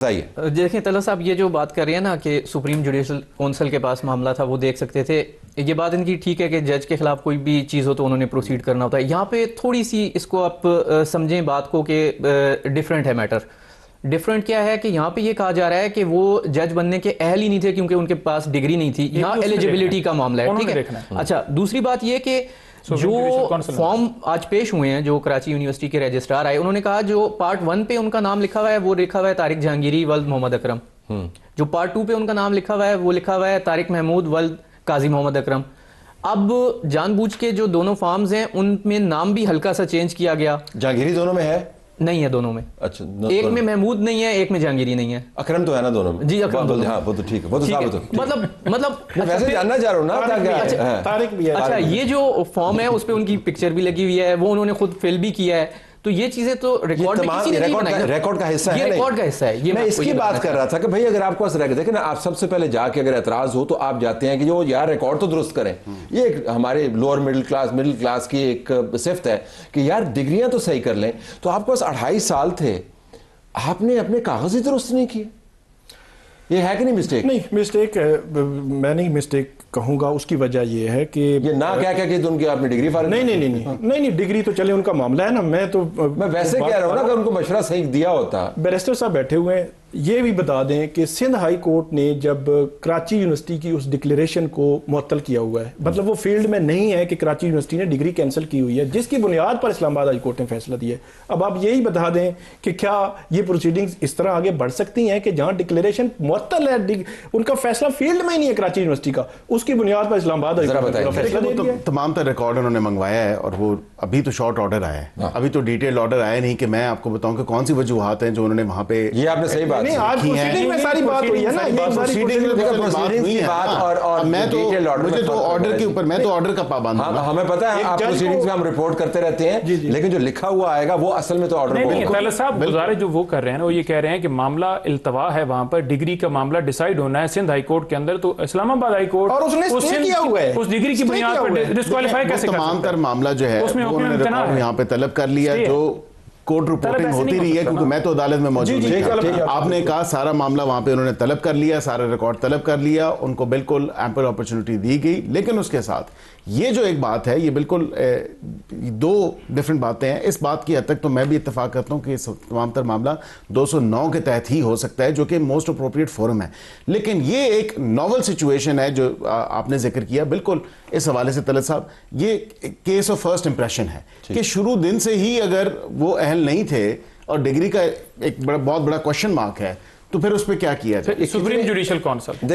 دیکھیں طلعت صاحب، یہ جو بات کر رہے ہیں نا کہ سپریم جوڈیشل کونسل کے پاس معاملہ تھا، وہ دیکھ سکتے تھے، یہ بات ان کی ٹھیک ہے کہ جج کے خلاف کوئی بھی چیز ہو تو انہوں نے پروسیڈ کرنا ہوتا ہے. یہاں پہ تھوڑی سی اس کو آپ سمجھیں بات کو کہ ڈیفرنٹ ہے میٹر. ڈیفرنٹ کیا ہے کہ یہاں پہ یہ کہا جا رہا ہے کہ وہ جج بننے کے اہل ہی نہیں تھے کیونکہ ان کے پاس ڈگری نہیں تھی. یہاں ایلیجیبلٹی کا معاملہ ہے، ٹھیک ہے. اچھا، دوسری بات یہ کہ جو فارم آج پیش ہوئے ہیں جو کراچی یونیورسٹی کے رجسٹرار آئے، انہوں نے کہا جو پارٹ 1 پہ ان کا نام لکھا ہوا ہے وہ لکھا ہوا ہے طارق جہانگیری ولد محمد اکرم. جو پارٹ 2 پہ ان کا نام لکھا ہوا ہے وہ لکھا ہوا ہے طارق محمود ولد قاضی محمد اکرم. اب جان بوجھ کے جو دونوں فارمز ہیں ان میں نام بھی ہلکا سا چینج کیا گیا. جہانگیری دونوں میں ہے؟ نہیں ہے دونوں میں. اچھا، ایک میں محمود نہیں ہے، ایک میں جہانگیری نہیں ہے. اکرم تو ہے نا دونوں میں؟ جی اکرم. ہاں وہ تو ٹھیک ہے، وہ تو ثابت ہو. مطلب ویسے جاننا چاہ رہا ہوں نا طارق بھی ہے. اچھا، یہ جو فارم ہے اس پہ ان کی پکچر بھی لگی ہوئی ہے، وہ انہوں نے خود فل بھی کیا ہے. تو یہ چیزیں تو ریکارڈ کا حصہ ہے. یہ ریکارڈ کا حصہ ہے. میں اس کی بات کر رہا تھا کہ بھائی اگر آپ کو دیکھیں نا، آپ سب سے پہلے جا کے اگر اعتراض ہو تو آپ جاتے ہیں کہ جو یار ریکارڈ تو درست کریں. یہ ایک ہمارے لوور مڈل کلاس کی ایک صفت ہے کہ یار ڈگریاں تو صحیح کر لیں. تو آپ کے پاس 2.5 سال تھے، آپ نے اپنے کاغذ ہی درست نہیں کیے. یہ ہے کہ نہیں مسٹیک؟ نہیں مسٹیک، میں نہیں مسٹیک کہوں گا. اس کی وجہ یہ ہے کہ یہ نہ کیا کہ ان کی آپ نے ڈگری فارغ نہیں ڈگری تو چلے ان کا معاملہ ہے نا. میں ویسے کہہ رہا ہوں نا کہ ان کو مشورہ صحیح دیا ہوتا. بیرسٹر صاحب بیٹھے ہوئے ہیں، یہ بھی بتا دیں کہ سندھ ہائی کورٹ نے جب کراچی یونیورسٹی کی اس ڈکلیریشن کو معطل کیا ہوا ہے، مطلب وہ فیلڈ میں نہیں ہے کہ کراچی یونیورسٹی نے ڈگری کینسل کی ہوئی ہے، جس کی بنیاد پر اسلام آباد ہائی کورٹ نے فیصلہ دیا ہے. اب آپ یہی بتا دیں کہ کیا یہ پروسیڈنگز اس طرح آگے بڑھ سکتی ہیں کہ جہاں ڈکلیریشن معطل ہے، ان کا فیصلہ فیلڈ میں ہی نہیں ہے کراچی یونیورسٹی کا، اس کی بنیاد پر اسلام آباد تمام تر ریکارڈ انہوں نے منگوایا ہے اور وہ ابھی تو شارٹ آرڈر آیا ہے، ابھی تو ڈیٹیل آرڈر آیا نہیں کہ میں آپ کو بتاؤں کہ کون سی وجوہات ہیں جو انہوں نے وہاں پہ. یہ آپ نے صحیح بات نہیں، آج پروسیڈنگ میں ساری بات ہوئی ہے نا. مجھے تو آرڈر کے اوپر، میں تو آرڈر کا پابند ہوں. ہمیں پتہ ہے آپ پروسیڈنگز میں ہم رپورٹ کرتے رہتے ہیں، لیکن جو لکھا ہوا آئے گا وہ اصل میں تو آرڈر نہیں. طلعت صاحب گزارش جو وہ کر رہے ہیں نا، وہ یہ کہہ رہے ہیں کہ معاملہ التوا ہے، وہاں پر ڈگری کا معاملہ ڈیسائیڈ ہونا ہے سندھ ہائی کورٹ کے اندر. تو اسلام آباد ہائی کورٹ اور اس نے اسٹے کیا ہوا ہے، اس ڈگری کی بنیاد پر ڈسکوالیفائی کیسے کر سکتا ہے؟ تمام تر معاملہ جو ہے انہوں نے ریکارڈ یہاں پہ طلب کر لیا، جو کورٹ رپورٹنگ ہوتی رہی ہے کیونکہ میں تو عدالت میں موجود نہیں. آپ نے کہا سارا معاملہ وہاں پہ انہوں نے طلب کر لیا، سارا ریکارڈ طلب کر لیا، ان کو بالکل ایمپل اپرچونٹی دی گئی. لیکن اس کے ساتھ یہ جو ایک بات ہے، یہ بالکل 2 ڈیفرنٹ باتیں ہیں. اس بات کی حد تک تو میں بھی اتفاق کرتا ہوں کہ تمام تر معاملہ 209 کے تحت ہی ہو سکتا ہے، جو کہ موسٹ اپروپریٹ فورم ہے. لیکن یہ ایک ناول سچویشن ہے جو آپ نے ذکر کیا. بالکل اس حوالے سے طلعت صاحب، یہ کیس آف فرسٹ امپریشن ہے کہ شروع دن سے ہی اگر وہ اہل نہیں تھے اور ڈگری کا ایک بہت بڑا کوشچن مارک ہے تو پھر اس پہ کیا کیا جائے؟ Supreme judicial council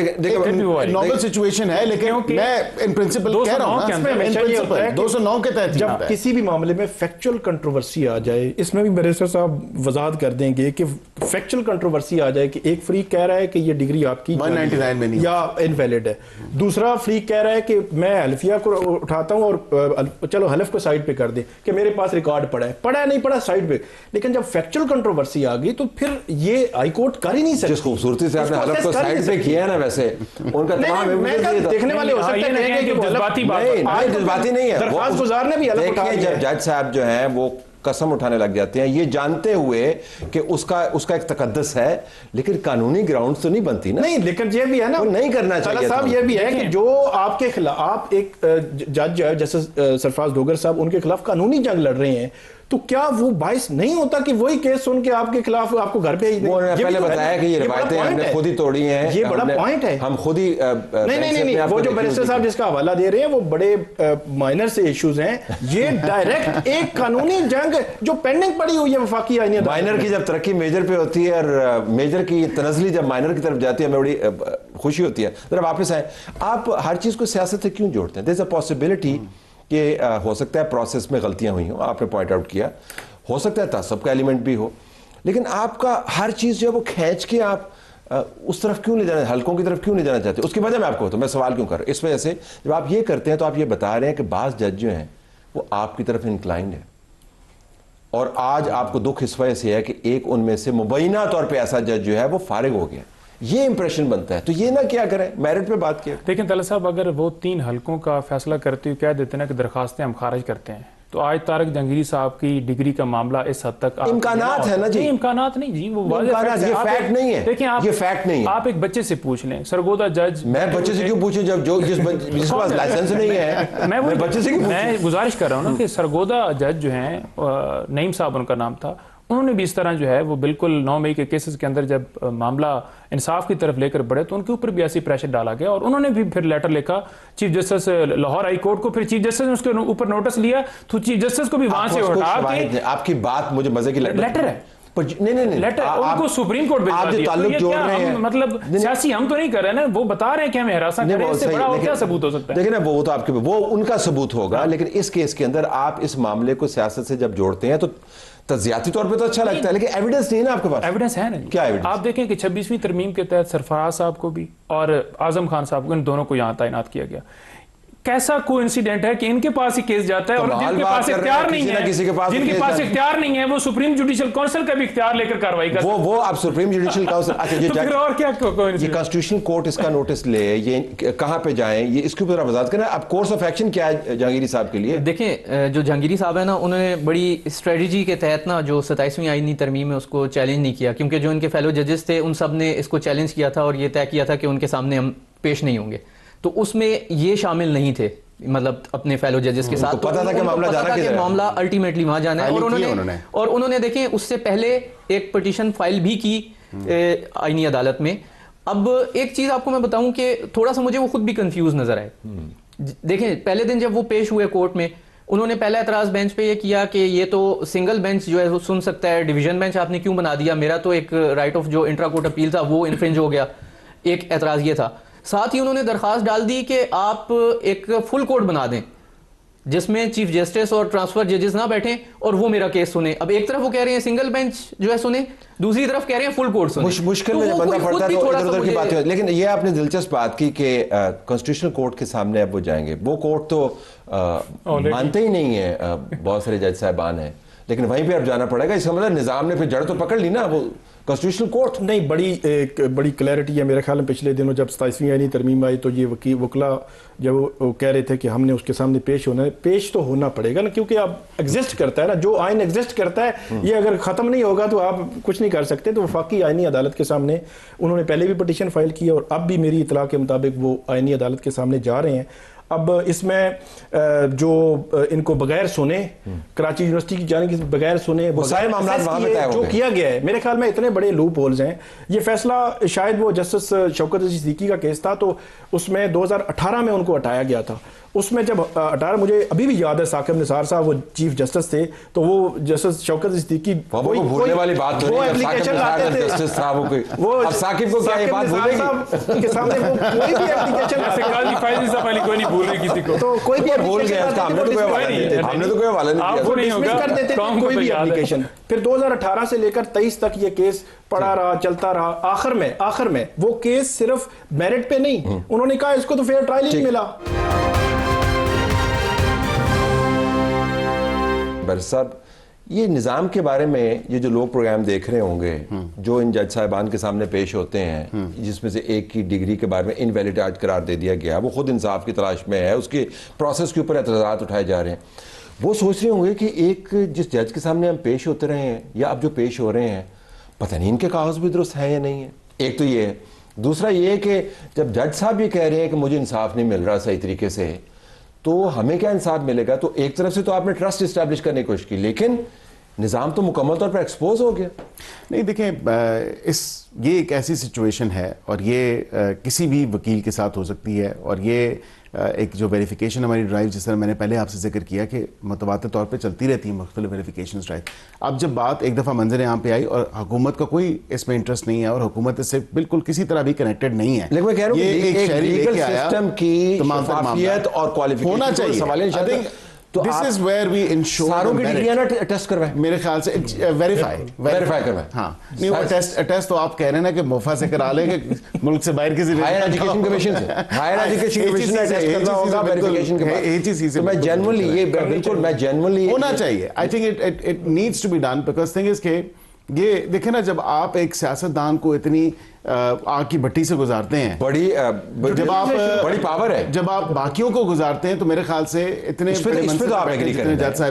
Nobel situation ہے، لیکن میں ان پرنسپل کہہ رہا ہوں 209 کے تحت جب کسی بھی معاملے میں فیکچول کنٹروورسی آ جائے، اس میں بھی بیرسٹر صاحب وضاحت کر دیں گے کہ فیکچول کنٹروورسی آ جائے کہ ایک فریق کہہ رہا ہے کہ یہ ڈگری آپ کی 199 میں نہیں یا انویلڈ ہے، دوسرا فریق کہہ رہا ہے کہ میں حلفیہ کو اٹھاتا ہوں اور چلو حلف کو سائڈ پہ کر دیں کہ میرے پاس ریکارڈ پڑا ہے نہیں پڑا سائڈ پہ. لیکن جب فیکچول کنٹروورسی آ گئی تو پھر یہ ہائی کورٹ کر ہی نہیں سکتی. جس خوبصورتی سے آپ نے حلف کو سائڈ پہ کیا ہے نا، ویسے ان کا تمام دیکھنے والے ہو سکتے ہیں کہ جذباتی نہیں ہے. درخواست گزار نے بھی حلف اٹھا دیکھیں، جب جج صاحب جو ہیں وہ قسم اٹھانے لگ جاتے ہیں یہ جانتے ہوئے کہ اس کا ایک تقدس ہے، لیکن قانونی گراؤنڈ تو نہیں بنتی نا. نہیں، لیکن یہ بھی ہے نا، نہیں کرنا چاہیے صاحب. یہ بھی ہے کہ جو آپ کے خلاف، آپ ایک جج جو ہے جیسے سرفراز ڈوگر صاحب، ان کے خلاف قانونی جنگ لڑ رہے ہیں، تو کیا وہ باعث نہیں ہوتا کہ وہی کیس سن کے آپ کے خلاف آپ کو گھر پہ ہی وہ پہلے بتایا کہ یہ روایتیں ہم نے خود ہی توڑی ہیں، یہ بڑا پوائنٹ ہے، ہم خود ہی نہیں وہ جو بیرسٹر صاحب جس کا حوالہ دے رہے ہیں وہ بڑے مائنر سے ایشوز ہیں. یہ ڈائریکٹ ایک قانونی جنگ جو پینڈنگ پڑی ہوئی ہے وفاقی آئین. مائنر کی جب ترقی میجر پہ ہوتی ہے اور میجر کی تنزلی جب مائنر کی طرف جاتی ہے ہمیں بڑی خوشی ہوتی ہے. ذرا واپس آئیں، آپ ہر چیز کو سیاست سے کیوں جوڑتے ہیں؟ دیر از اے پاسبلٹی کہ ہو سکتا ہے پروسیس میں غلطیاں ہوئی ہوں، آپ نے پوائنٹ آؤٹ کیا، ہو سکتا ہے تعصب کا ایلیمنٹ بھی ہو، لیکن آپ کا ہر چیز جو ہے وہ کھینچ کے آپ اس طرف کیوں نہیں جانا، حلقوں کی طرف کیوں نہیں جانا چاہتے؟ اس کی وجہ میں آپ کو میں سوال کیوں کر رہا ہوں، اس وجہ سے جب آپ یہ کرتے ہیں تو آپ یہ بتا رہے ہیں کہ بعض جج جو ہیں وہ آپ کی طرف انکلائنڈ ہے، اور آج آپ کو دکھ اس وجہ سے ہے کہ ایک ان میں سے مبینہ طور پہ ایسا جج جو ہے وہ فارغ ہو گیا. یہ امپریشن بنتا ہے. تو یہ نہ کیا کریں، میرٹ پہ بات کیا. لیکن طلعت صاحب اگر وہ 3 حلقوں کا فیصلہ کرتے ہوئے کہہ دیتے ہیں کہ درخواستیں ہم خارج کرتے ہیں تو آج طارق جہانگیری صاحب کی ڈگری کا معاملہ اس حد تک امکانات ہے نا جی, امکانات نہیں جی, وہ یہ فیکٹ نہیں ہے. دیکھیں یہ فیکٹ نہیں ہے. آپ ایک بچے سے پوچھ لیں, سرگودا جج. میں بچے سے کیوں پوچھوں جب جس کے پاس لائسنس نہیں ہے؟ میں بچے سے کیوں؟ میں گزارش کر رہا ہوں نا کہ سرگودا جج جو ہیں, نعیم صاحب ان کا نام تھا, انہوں نے بھی اس طرح جو ہے وہ بالکل 9 مئی کے کیسز کے اندر جب معاملہ انصاف کی طرف لے کر بڑھے تو ان کے اوپر بھی ایسی پریشر ڈالا گیا, اور انہوں نے بھی پھر لیٹر لکھا chief justice Lahore high court کو. پھر چیف جسٹس نے اس کے اوپر نوٹس لیا تو چیف جسٹس کو بھی وہاں سے ہٹا کے. آپ کی بات مجھے مزے کی لیٹر ہے, نہیں لیٹر ان کو سپریم کورٹ بھیجوا دیا. تعلق جوڑ رہے ہیں, مطلب سیاسی ہم تو نہیں کر رہے نا, وہ بتا رہے ہیں کہ ہمیں ہراساں کریں, اس سے بڑا اور کیا ثبوت ہو سکتا ہے؟ دیکھیں نا, وہ تو آپ کے وہ ان کا ثبوت ہوگا, لیکن اس کیس کے اندر آپ اس معاملے کو سیاست سے جب جوڑتے ہیں تو تجزیاتی طور پہ تو اچھا لگتا ہے, لیکن ایویڈنس نہیں ہے نا آپ کے پاس. ایویڈنس ہے نا, کیا ایویڈنس؟ آپ دیکھیں کہ 26ویں ترمیم کے تحت سرفراز صاحب کو بھی اور اعظم خان صاحب کو, ان دونوں کو یہاں تعینات کیا گیا. کیسا کوئی انسیڈنٹ ہے کہ ان کے پاس ہی کیس جاتا ہے, اور جن کے پاس اختیار نہیں ہے, جن کے پاس اختیار نہیں ہے, وہ سپریم جوڈیشل کونسل کا بھی اختیار لے کر کارروائی کرتا ہے. وہ اب سپریم جوڈیشل کونسل, اچھا پھر اور کیا, یہ کانسٹیٹیوشن کورٹ اس کا نوٹس لے, یہ کہاں پہ جائیں, یہ اس کے اوپر وضاحت کریں. اب کورس آف ایکشن کیا ہے جہانگیری صاحب کے لیے؟ دیکھیں, جو جہانگیری صاحب ہیں نا, انہوں نے بڑی اسٹریٹجی کے تحت نا جو 27ویں آئینی ترمیم ہے اس کو چیلنج نہیں کیا, کیونکہ جو ان کے فیلو ججز تھے ان سب نے اس کو چیلنج کیا تھا اور یہ طے کیا تھا کہ ان کے سامنے ہم پیش نہیں ہوں گے. تو اس میں یہ شامل نہیں تھے, مطلب اپنے فیلو ججز کے ساتھ پتا تھا کہ معاملہ الٹیمیٹلی وہاں جانا ہے. اور انہوں نے دیکھیں اس سے پہلے ایک پٹیشن فائل بھی کی آئینی عدالت میں. اب ایک چیز آپ کو میں بتاؤں کہ تھوڑا سا مجھے وہ خود بھی کنفیوز نظر آئے. دیکھیں, پہلے دن جب وہ پیش ہوئے کورٹ میں, انہوں نے پہلا اعتراض بینچ پہ یہ کیا کہ یہ تو سنگل بینچ جو ہے وہ سن سکتا ہے, ڈویژن بینچ آپ نے کیوں بنا دیا, میرا تو ایک رائٹ آف جو انٹرا کورٹ اپیل تھا وہ انفرنج ہو گیا. ایک اعتراض یہ تھا. ساتھ ہی انہوں نے درخواست ڈال دی کہ آپ ایک فل کورٹ بنا دیں جس میں چیف جسٹس اور ٹرانسفر ججز نہ بیٹھیں اور وہ میرا کیس سنیں. اب ایک طرف وہ کہہ رہے ہیں سنگل بینچ جو ہے سنیں, دوسری طرف کہہ رہے ہیں فل کورٹ سنیں. مشکل میں بندہ پڑتا ہے تو ادھر ادھر کی باتیں. لیکن یہ آپ نے دلچسپ بات کی کہ کانسٹیٹیوشنل کورٹ کے سامنے اب وہ جائیں گے. وہ کورٹ تو مانتے ہی نہیں ہے, بہت سارے جج صاحبان ہیں, لیکن وہیں پہ اب جانا پڑے گا. اس کا مطلب نظام نے پھر جڑ تو پکڑ لی نا. وہ کانسٹیٹیوشنل کورٹ نہیں, بڑی کلیئرٹی ہے میرے خیال میں. پچھلے دنوں جب 27ویں آئینی ترمیم آئی تو یہ وکلا جب وہ کہہ رہے تھے کہ ہم نے اس کے سامنے پیش ہونا ہے, پیش تو ہونا پڑے گا نا, کیونکہ اب ایگزسٹ کرتا ہے نا, جو آئین ایگزسٹ کرتا ہے یہ اگر ختم نہیں ہوگا تو آپ کچھ نہیں کر سکتے. تو وفاقی آئینی عدالت کے سامنے انہوں نے پہلے بھی پٹیشن فائل کی اور اب بھی میری اطلاع کے مطابق وہ آئینی عدالت کے سامنے جا رہے ہیں. اب اس میں جو ان کو بغیر سنے, کراچی یونیورسٹی کی جانب سے بغیر سنے جو کیا گیا ہے, میرے خیال میں اتنے بڑے لوپ ہولز ہیں. یہ فیصلہ شاید وہ جسٹس شوکت عزیز صدیقی کا کیس تھا, تو اس میں 2018 میں ان کو ہٹایا گیا تھا. اس میں جب 18 مجھے ابھی بھی یاد ہے, ثاقب نثار صاحب وہ چیف جسٹس تھے, تو وہ جسٹس شوکت عزیز صدیقی بھولنے والی بات وہ اپلیکیشن لاتے تھے, وہ ثاقب کو کیا یہ بات بھولے گی کے سامنے وہ کوئی بھی اپلیکیشن ایسے قاضی فائز صاحب علی کوئی نہیں بھول رہی کسی کو, تو کوئی بھی بھول گیا, ہم نے تو کوئی حوالہ نہیں دیا, کر دیتے تھے کوئی بھی اپلیکیشن. پھر 2018 سے لے کر 23 تک یہ کیس پڑا رہا, چلتا رہا. آخر میں وہ کیس صرف میرٹ پہ نہیں, انہوں نے کہا اس کو تو فیئر ٹرائل ہی ملا. بر صاحب, یہ نظام کے بارے میں یہ جو لوگ پروگرام دیکھ رہے ہوں گے, جو ان جج صاحبان کے سامنے پیش ہوتے ہیں, جس میں سے ایک کی ڈگری کے بارے میں انویلڈ آج قرار دے دیا گیا, وہ خود انصاف کی تلاش میں ہے, اس کے پروسیس کے اوپر اعتراضات اٹھائے جا رہے ہیں, وہ سوچ رہے ہوں گے کہ ایک جس جج کے سامنے ہم پیش ہوتے رہے ہیں یا اب جو پیش ہو رہے ہیں, پتہ نہیں ان کے کاغذ بھی درست ہیں یا نہیں ہے. ایک تو یہ ہے. دوسرا یہ کہ جب جج صاحب یہ کہہ رہے ہیں کہ مجھے انصاف نہیں مل رہا صحیح طریقے سے, تو ہمیں کیا انصاف ملے گا؟ تو ایک طرف سے تو آپ نے ٹرسٹ اسٹیبلش کرنے کی کوشش کی, لیکن نظام تو مکمل طور پر ایکسپوز ہو گیا. نہیں دیکھیں, یہ ایک ایسی سچویشن ہے اور یہ کسی بھی وکیل کے ساتھ ہو سکتی ہے, اور یہ ایک جو ویریفیکیشن ہماری ڈرائیو, جس طرح میں نے پہلے آپ سے ذکر کیا کہ متواتر طور پہ چلتی رہتی ہیں مختلف ویریفیکیشن ڈرائیو. اب جب بات ایک دفعہ منظر عام پہ آئی اور حکومت کا کوئی اس میں انٹرسٹ نہیں ہے اور حکومت اس سے بالکل کسی طرح بھی کنیکٹڈ نہیں ہے, لیکن میں کہہ رہا ہوں یہ ایک شہری لے کے آیا سسٹم کی شفافیت اور کوالیفیکیشن ہونا چاہیے. This is where we ensure ساروں کی ڈگریاں نا ٹیسٹ کروائیں, میرے خیال سے ویریفائی کروائیں. ہاں نہیں, وہ ٹیسٹ تو آپ کہہ رہے ہیں نا کہ موفا سے کرا لیں, کہ ملک سے باہر کسی ہائر ایجوکیشن کمیشن سے ویریفیکیشن کے بعد میں جنرلی یہ بالکل میں جنرلی ہونا چاہیے. I think it needs to be done, because thing is کہ یہ دیکھیں نا, جب آپ ایک سیاستدان کو اتنی آگ کی بھٹی سے گزارتے ہیں, بڑی پاور ہے, جب آپ باقیوں کو گزارتے ہیں, تو میرے خیال سے اتنے جج صاحب